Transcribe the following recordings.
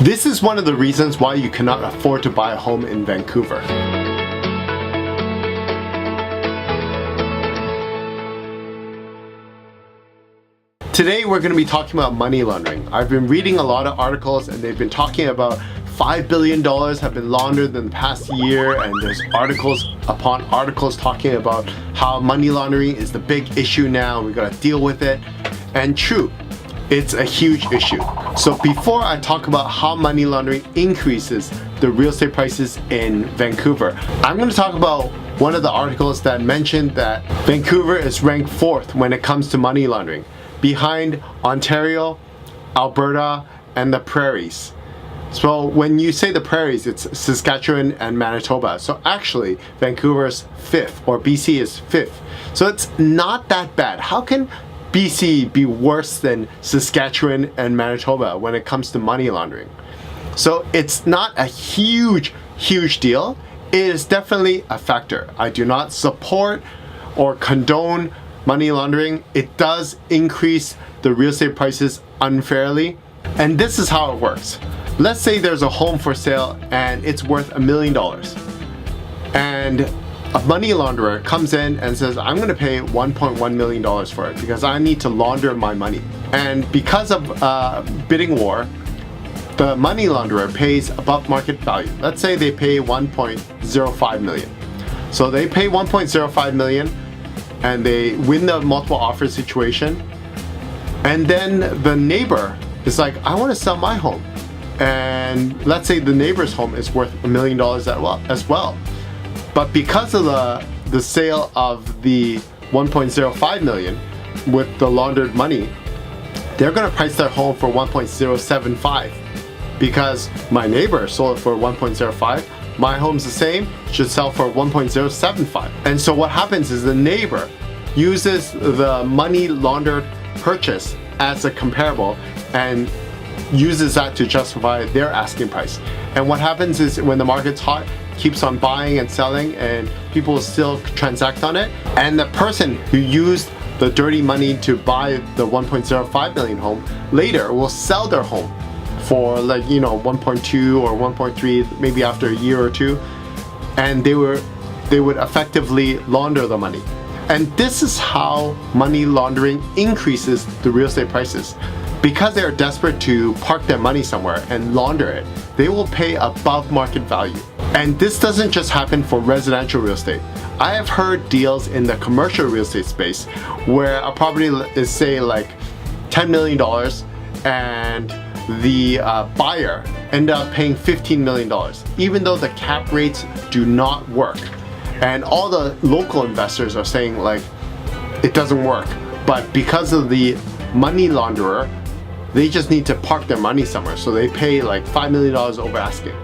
This is one of the reasons why you cannot afford to buy a home in Vancouver. Today we're going to be talking about money laundering. I've been reading a lot of articles and they've been talking about $5 billion have been laundered in the past year, and there's articles upon articles talking about how money laundering is the big issue now. We got to deal with it. And true, it's a huge issue. So before I talk about how money laundering increases the real estate prices in Vancouver, I'm going to talk about one of the articles that mentioned that Vancouver is ranked 4th when it comes to money laundering, behind Ontario, Alberta, and the prairies. So when you say the prairies, it's Saskatchewan and Manitoba. So actually, Vancouver's 5th, or BC is 5th. So it's not that bad. How can BC be worse than Saskatchewan and Manitoba when it comes to money laundering? So it's not a huge deal. It is definitely a factor. I do not support or condone money laundering. It does increase the real estate prices unfairly. And this is how it works. Let's say there's a home for sale and it's worth $1 million. And a money launderer comes in and says, I'm going to pay $1.1 million for it because I need to launder my money. And because of bidding war, the money launderer pays above market value. Let's say they pay $1.05 million. So they pay $1.05 million and they win the multiple offer situation. And then the neighbor is like, I want to sell my home. And let's say the neighbor's home is worth $1 million as well. But because of the sale of the 1.05 million with the laundered money, they're going to price their home for 1.075 because my neighbor sold it for 1.05. My home's the same, should sell for 1.075. And so what happens is the neighbor uses the money laundered purchase as a comparable and uses that to justify their asking price. And what happens is when the market's hot, keeps on buying and selling and people still transact on it, and the person who used the dirty money to buy the 1.05 million home later will sell their home for 1.2 or 1.3, maybe after a year or two, and they would effectively launder the money. And this is how money laundering increases the real estate prices. Because they are desperate to park their money somewhere and launder it, they will pay above market value. And this doesn't just happen for residential real estate. I have heard deals in the commercial real estate space where a property is, say, like $10 million and the buyer ended up paying $15 million, even though the cap rates do not work. And all the local investors are saying, like, it doesn't work. But because of the money launderer, they just need to park their money somewhere. So they pay like $5 million over asking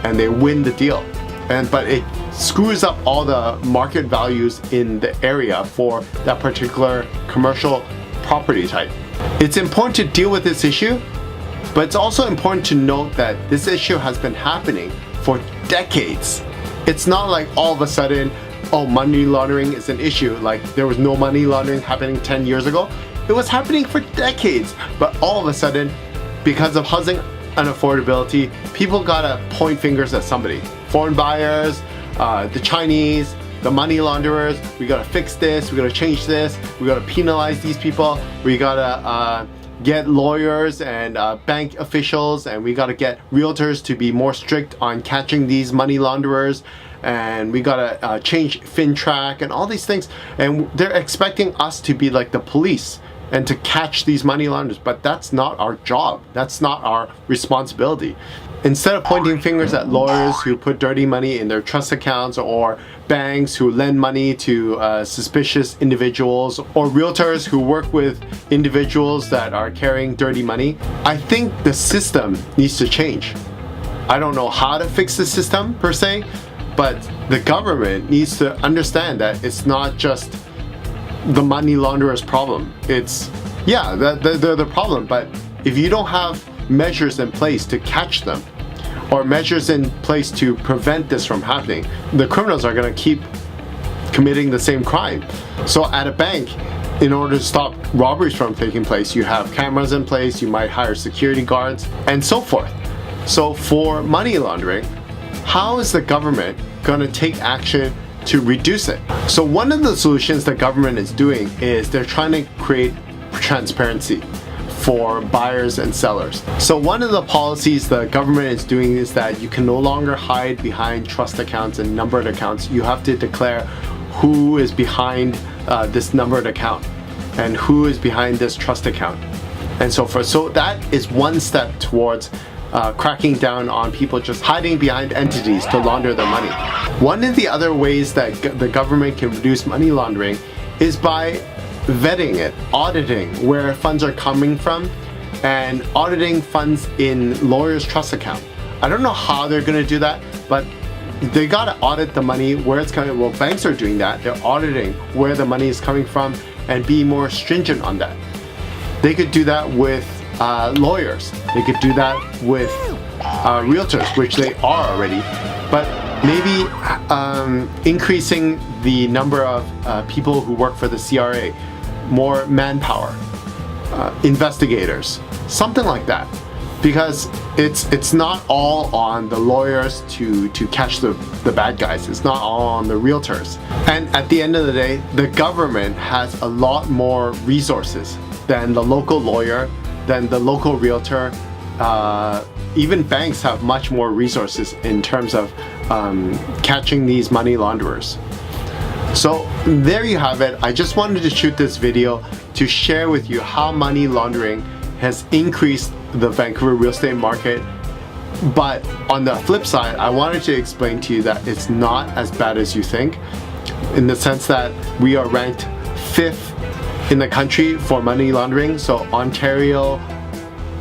and they win the deal. But it screws up all the market values in the area for that particular commercial property type. It's important to deal with this issue, but it's also important to note that this issue has been happening for decades. It's not like all of a sudden, oh, money laundering is an issue. Like there was no money laundering happening 10 years ago. It was happening for decades, but all of a sudden, because of housing unaffordability, people gotta point fingers at somebody. Foreign buyers, the Chinese, the money launderers, we gotta fix this, we gotta change this, we gotta penalize these people, we gotta get lawyers and bank officials, and we gotta get realtors to be more strict on catching these money launderers, and we gotta change FinTrack and all these things. And they're expecting us to be like the police and to catch these money launderers, but that's not our job. That's not our responsibility. Instead of pointing fingers at lawyers who put dirty money in their trust accounts, or banks who lend money to suspicious individuals, or realtors who work with individuals that are carrying dirty money, I think the system needs to change. I don't know how to fix the system per se, but the government needs to understand that it's not just the money launderer's problem. It's, yeah, they're the problem, but if you don't have measures in place to catch them, or measures in place to prevent this from happening, the criminals are going to keep committing the same crime. So at a bank, in order to stop robberies from taking place, you have cameras in place, you might hire security guards, and so forth. So for money laundering, how is the government going to take action to reduce it? So one of the solutions the government is doing is they're trying to create transparency for buyers and sellers. So one of the policies the government is doing is that you can no longer hide behind trust accounts and numbered accounts. You have to declare who is behind this numbered account and who is behind this trust account, and so forth. So that is one step towards cracking down on people just hiding behind entities to launder their money. One of the other ways that the government can reduce money laundering is by vetting it, auditing where funds are coming from, and auditing funds in lawyers' trust account. I don't know how they're going to do that, but they got to audit the money where it's coming. Well, banks are doing that. They're auditing where the money is coming from and be more stringent on that. They could do that with lawyers. They could do that with realtors, which they are already, but maybe increasing the number of people who work for the CRA, more manpower, investigators, something like that. Because it's not all on the lawyers to catch the bad guys. It's not all on the realtors. And at the end of the day, the government has a lot more resources than the local lawyer, than the local realtor. Even banks have much more resources in terms of catching these money launderers. So there you have it. I just wanted to shoot this video to share with you how money laundering has increased the Vancouver real estate market. But on the flip side, I wanted to explain to you that it's not as bad as you think, in the sense that we are ranked 5th in the country for money laundering. So Ontario,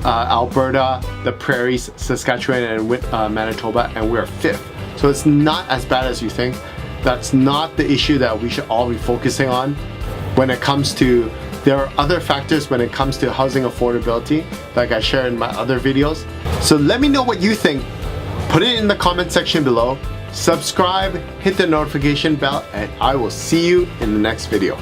Alberta, the Prairies, Saskatchewan, and Manitoba, and we're 5th. So it's not as bad as you think. That's not the issue that we should all be focusing on when it comes to. There are other factors when it comes to housing affordability, like I shared in my other videos. So let me know what you think. Put it in the comment section below. Subscribe, hit the notification bell, and I will see you in the next video.